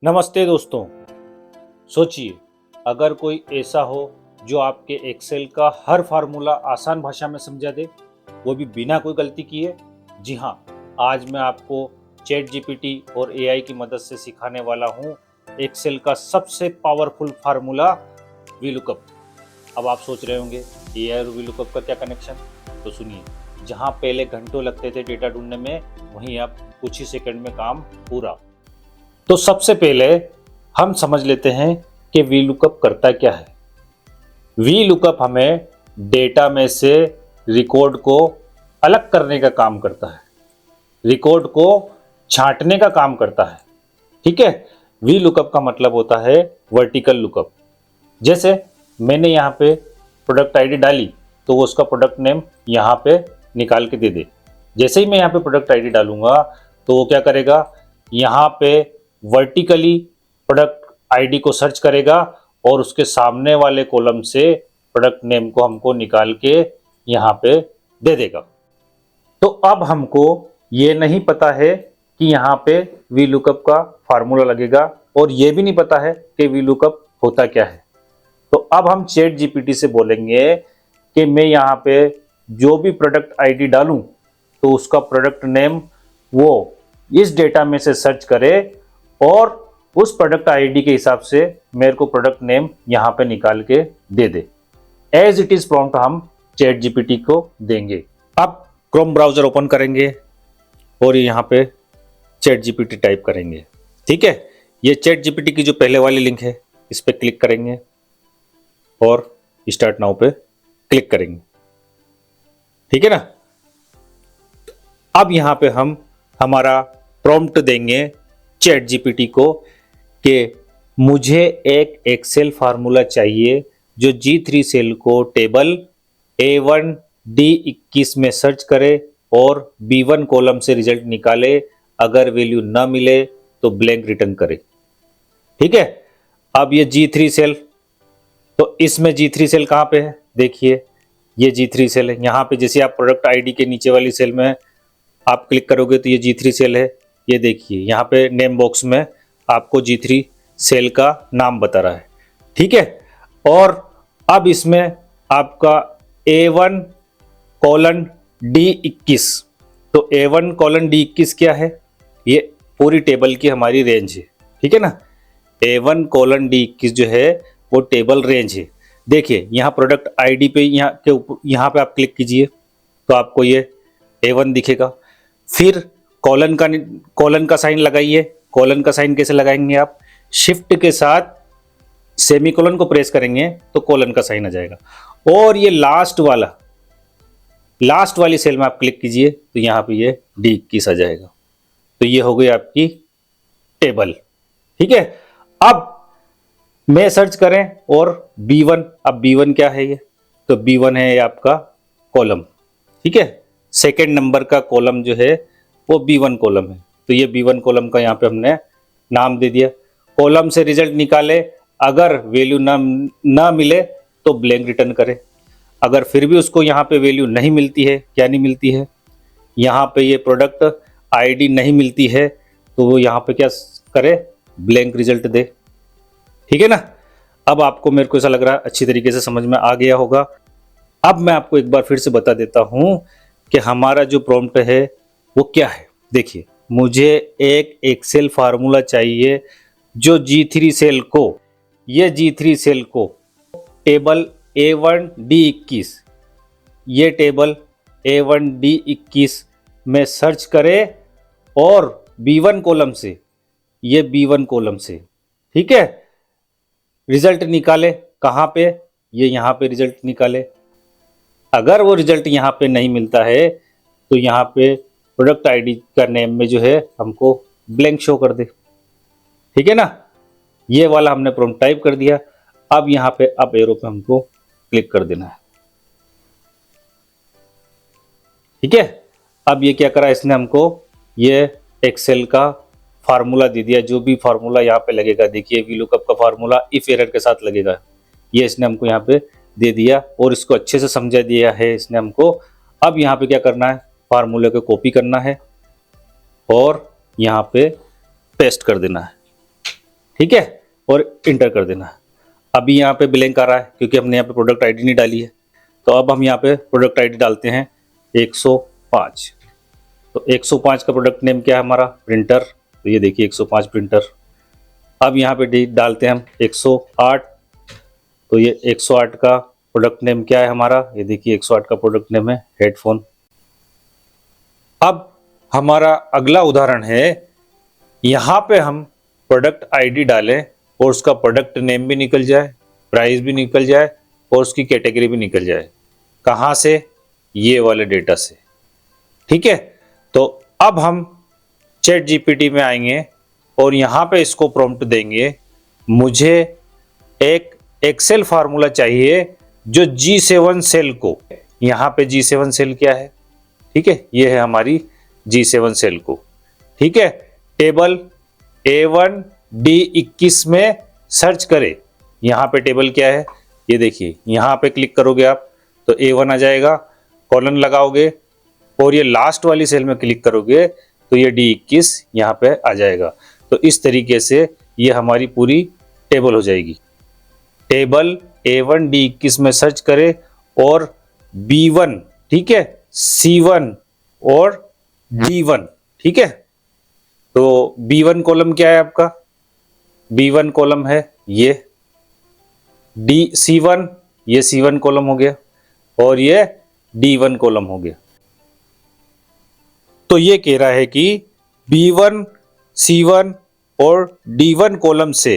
नमस्ते दोस्तों। सोचिए, अगर कोई ऐसा हो जो आपके एक्सेल का हर फार्मूला आसान भाषा में समझा दे, वो भी बिना कोई गलती किए। जी हाँ, आज मैं आपको चैट जीपीटी और एआई की मदद से सिखाने वाला हूँ एक्सेल का सबसे पावरफुल फार्मूला वीलुकअप। अब आप सोच रहे होंगे एआई और वीलुकअप का क्या कनेक्शन? तो सुनिए, जहाँ पहले घंटों लगते थे डेटा ढूंढने में, वहीं अब कुछ ही सेकंड में काम पूरा। तो सबसे पहले हम समझ लेते हैं कि वी लुकअप करता क्या है। वी लुकअप हमें डेटा में से रिकॉर्ड को अलग करने का काम करता है, रिकॉर्ड को छांटने का काम करता है। ठीक है। वी लुकअप का मतलब होता है वर्टिकल लुकअप। जैसे मैंने यहाँ पे प्रोडक्ट आईडी डाली तो वो उसका प्रोडक्ट नेम यहाँ पे निकाल के दे दे। जैसे ही मैं यहाँ पे प्रोडक्ट आईडी डालूंगा तो वो क्या करेगा, यहाँ पे वर्टिकली प्रोडक्ट आईडी को सर्च करेगा और उसके सामने वाले कॉलम से प्रोडक्ट नेम को हमको निकाल के यहाँ पे दे देगा। तो अब हमको ये नहीं पता है कि यहाँ पे वी लुकअप का फार्मूला लगेगा और ये भी नहीं पता है कि वी लुकअप होता क्या है। तो अब हम चैट जीपीटी से बोलेंगे कि मैं यहाँ पे जो भी प्रोडक्ट आईडी डालूं तो उसका प्रोडक्ट नेम वो इस डेटा में से सर्च करे और उस प्रोडक्ट आईडी के हिसाब से मेरे को प्रोडक्ट नेम यहाँ पे निकाल के दे दे। एज इट इज प्रॉम्प्ट हम चैट जीपीटी को देंगे। अब क्रोम ब्राउजर ओपन करेंगे और यहाँ पे चैट जीपीटी टाइप करेंगे। ठीक है। ये चैट जीपीटी की जो पहले वाली लिंक है इस पर क्लिक करेंगे और स्टार्ट नाउ पे क्लिक करेंगे। ठीक है ना। अब यहाँ पे हम हमारा प्रॉम्प्ट देंगे चैट जीपीटी को कि मुझे एक एक्सेल फार्मूला चाहिए जो G3 सेल को टेबल A1D21 में सर्च करे और B1 कॉलम से रिजल्ट निकाले। अगर वैल्यू ना मिले तो ब्लैंक रिटर्न करे। ठीक है। अब ये G3 सेल, तो इसमें G3 सेल कहाँ पे है? देखिए ये G3 सेल है। यहाँ पे जैसे आप प्रोडक्ट आईडी के नीचे वाली सेल में आप क्लिक करोगे तो ये G3 सेल है। ये देखिए यहाँ पे नेम बॉक्स में आपको G3 सेल का नाम बता रहा है। ठीक है। और अब इसमें आपका A1:D21, तो A1:D21 क्या है? ये पूरी टेबल की हमारी रेंज है। ठीक है ना। A1:D21 जो है वो टेबल रेंज है। देखिए यहाँ प्रोडक्ट आईडी पे यहाँ पे आप क्लिक कीजिए तो आपको ये A1 दिखेगा। फिर कॉलन का साइन लगाइए। कॉलन का साइन कैसे लगाएंगे? आप शिफ्ट के साथ सेमीकोलन को प्रेस करेंगे तो कॉलन का साइन आ जाएगा। और ये लास्ट वाली सेल में आप क्लिक कीजिए तो यहाँ पे ये D21 आ जाएगा। तो ये हो गई आपकी टेबल। ठीक है। अब मैं सर्च करें और B1, अब B1 क्या है? ये तो B1 है ये आपका कॉलम। ठीक है। सेकेंड नंबर का कॉलम जो है वो B1 कॉलम है। तो ये B1 कॉलम का यहाँ पे हमने नाम दे दिया। कॉलम से रिजल्ट निकाले, अगर वैल्यू ना मिले तो ब्लैंक रिटर्न करे। अगर फिर भी उसको यहाँ पे वैल्यू नहीं मिलती है, क्या नहीं मिलती है? यहाँ पे ये प्रोडक्ट आईडी नहीं मिलती है तो वो यहाँ पे क्या करे? ब्लैंक रिजल्ट दे। ठीक है ना। अब आपको, मेरे को ऐसा लग रहा है अच्छी तरीके से समझ में आ गया होगा। अब मैं आपको एक बार फिर से बता देता हूं कि हमारा जो प्रॉम्प्ट है वो क्या है। देखिए, मुझे एक एक्सेल फार्मूला चाहिए जो G3 सेल को, ये G3 सेल को टेबल A1D21, ये टेबल A1D21 में सर्च करे और B1 कॉलम से, ये B1 कॉलम से, ठीक है, रिजल्ट निकाले। कहाँ पे? ये यहाँ पे रिजल्ट निकाले। अगर वो रिजल्ट यहाँ पे नहीं मिलता है तो यहाँ पे प्रोडक्ट आईडी का नेम में जो है हमको ब्लैंक शो कर दे। ठीक है ना। ये वाला हमने प्रॉम्प्ट टाइप कर दिया। अब यहाँ पे अप एरो पे हमको क्लिक कर देना है। ठीक है। अब ये क्या करा इसने हमको, ये एक्सेल का फार्मूला दे दिया। जो भी फार्मूला यहाँ पे लगेगा, देखिए वी लुकअप का फार्मूला इफ एरर के साथ लगेगा, ये इसने हमको यहाँ पे दे दिया और इसको अच्छे से समझा दिया है इसने हमको। अब यहाँ पे क्या करना है, फार्मूले को कॉपी करना है और यहाँ पे पेस्ट कर देना है। ठीक है, और इंटर कर देना। अभी यहाँ पे ब्लैंक आ रहा है क्योंकि हमने यहाँ पे प्रोडक्ट आईडी नहीं डाली है। तो अब हम यहाँ पे प्रोडक्ट आईडी डालते हैं 105। तो 105 का प्रोडक्ट नेम क्या है हमारा, प्रिंटर। तो ये देखिए 105 प्रिंटर। अब यहाँ पे डालते हैं हम 108। तो ये 108 का प्रोडक्ट नेम क्या है हमारा, ये देखिए 108 का प्रोडक्ट नेम है हेडफोन। अब हमारा अगला उदाहरण है, यहाँ पे हम प्रोडक्ट आईडी डालें और उसका प्रोडक्ट नेम भी निकल जाए, प्राइस भी निकल जाए और उसकी कैटेगरी भी निकल जाए। कहाँ से, ये वाले डेटा से। ठीक है, तो अब हम चैट जीपीटी में आएंगे और यहाँ पे इसको प्रॉम्प्ट देंगे, मुझे एक एक्सेल फार्मूला चाहिए जो G7 सेल को, यहाँ पे G7 सेल क्या है, ठीक है, ये है हमारी G7 सेल को। ठीक है, टेबल A1 D21 में सर्च करे। यहाँ पे टेबल क्या है, ये देखिए, यहाँ पे क्लिक करोगे आप तो A1 आ जाएगा, कॉलन लगाओगे और ये लास्ट वाली सेल में क्लिक करोगे तो ये D21 यहाँ पे आ जाएगा। तो इस तरीके से ये हमारी पूरी टेबल हो जाएगी। टेबल A1 D21 में सर्च करे और B1, ठीक है, C1 और D1, ठीक है। तो B1 कॉलम क्या है आपका, B1 कॉलम है ये C1, ये C1 कॉलम हो गया और ये D1 कॉलम हो गया। तो ये कह रहा है कि B1, C1 और D1 कॉलम से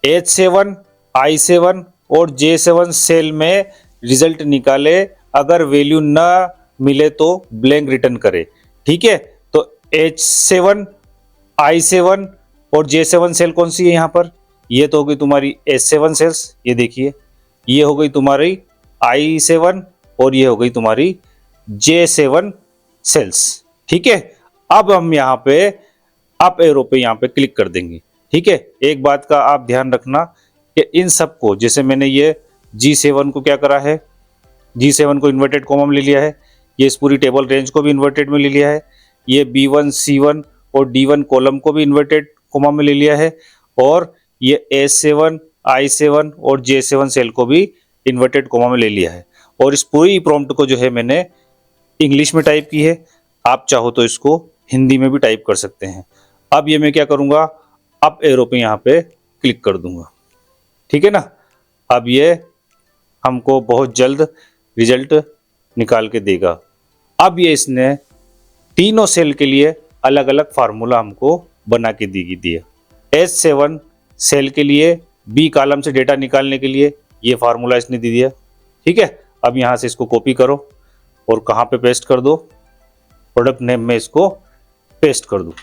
H7, I7 और J7 सेल में रिजल्ट निकाले, अगर वैल्यू ना मिले तो ब्लैंक रिटर्न करे। ठीक है, तो H7, I7 और J7 सेल कौन सी है यहाँ पर, ये तो हो गई तुम्हारी H7 सेल्स, ये देखिए, ये हो गई तुम्हारी I7 और ये हो गई तुम्हारी J7 सेल्स। ठीक है, अब हम यहाँ पे अप एरो पे यहाँ पे क्लिक कर देंगे। ठीक है, एक बात का आप ध्यान रखना कि इन सबको, जैसे मैंने ये G7 को क्या करा है, G7 को इन्वर्टेड कॉमा में ले लिया है, ये इस पूरी टेबल रेंज को भी इन्वर्टेड में ले लिया है, ये B1, C1 और D1 कॉलम को भी इन्वर्टेड कॉमा में ले लिया है और ये H7, I7 और J7 सेल को भी इन्वर्टेड कॉमा में ले लिया है। और इस पूरी प्रॉम्प्ट को जो है मैंने इंग्लिश में टाइप की है, आप चाहो तो इसको हिंदी में भी टाइप कर सकते हैं। अब ये मैं क्या करूंगा, अप एरो पे यहाँ पे क्लिक कर दूंगा। ठीक है ना, अब ये हमको बहुत जल्द रिजल्ट निकाल के देगा। अब ये इसने तीनों सेल के लिए अलग अलग फार्मूला हमको बना के दिया। H7 सेल के लिए बी कॉलम से डेटा निकालने के लिए ये फार्मूला इसने दे दिया। ठीक है, अब यहाँ से इसको कॉपी करो और कहाँ पे पेस्ट कर दो, प्रोडक्ट नेम में इसको पेस्ट कर दो।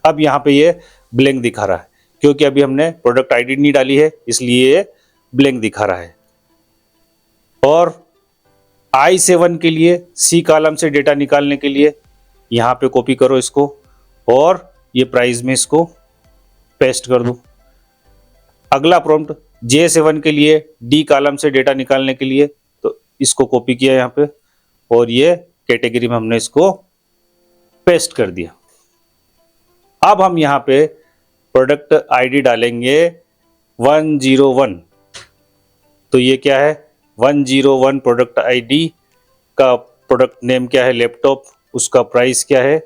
अब यहाँ पे ये ब्लैंक दिखा रहा है क्योंकि अभी हमने प्रोडक्ट आईडी नहीं डाली है, इसलिए ये ब्लैंक दिखा रहा है। और I7 के लिए सी कॉलम से डेटा निकालने के लिए यहाँ पे कॉपी करो इसको और ये प्राइस में इसको पेस्ट कर दो। अगला प्रॉम्प्ट J7 के लिए डी कॉलम से डेटा निकालने के लिए, तो इसको कॉपी किया यहाँ पे और ये कैटेगरी में हमने इसको पेस्ट कर दिया। अब हम यहाँ पे प्रोडक्ट आईडी डालेंगे 101। तो ये क्या है, 101 प्रोडक्ट आईडी का प्रोडक्ट नेम क्या है, लैपटॉप, उसका प्राइस क्या है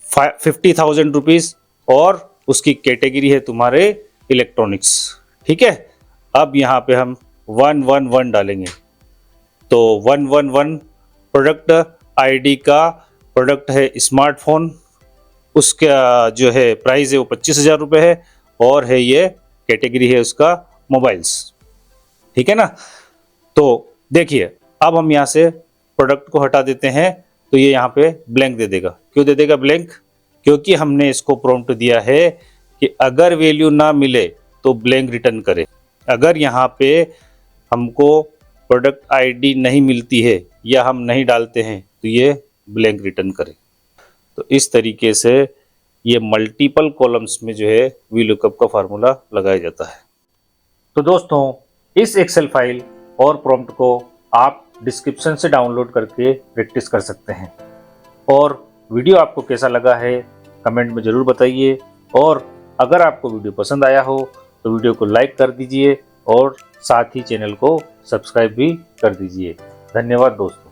50,000 रुपीज और उसकी कैटेगरी है तुम्हारे इलेक्ट्रॉनिक्स। ठीक है, अब यहाँ पे हम 111 डालेंगे। तो 111 प्रोडक्ट आईडी का प्रोडक्ट है स्मार्टफोन, उसका जो है प्राइस है वो 25,000 रुपये है और है ये कैटेगरी है उसका मोबाइल्स। ठीक है ना, तो देखिए अब हम यहाँ से प्रोडक्ट को हटा देते हैं तो ये यहाँ पे ब्लैंक दे देगा। क्यों दे देगा ब्लैंक, क्योंकि हमने इसको प्रॉम्प्ट दिया है कि अगर वैल्यू ना मिले तो ब्लैंक रिटर्न करे। अगर यहाँ पे हमको प्रोडक्ट आईडी नहीं मिलती है या हम नहीं डालते हैं तो ये ब्लैंक रिटर्न करे। तो इस तरीके से ये मल्टीपल कॉलम्स में जो है वी लुकअप का फार्मूला लगाया जाता है। तो दोस्तों इस एक्सेल फाइल और प्रॉम्प्ट को आप डिस्क्रिप्शन से डाउनलोड करके प्रैक्टिस कर सकते हैं। और वीडियो आपको कैसा लगा है कमेंट में ज़रूर बताइए और अगर आपको वीडियो पसंद आया हो तो वीडियो को लाइक कर दीजिए और साथ ही चैनल को सब्सक्राइब भी कर दीजिए। धन्यवाद दोस्तों।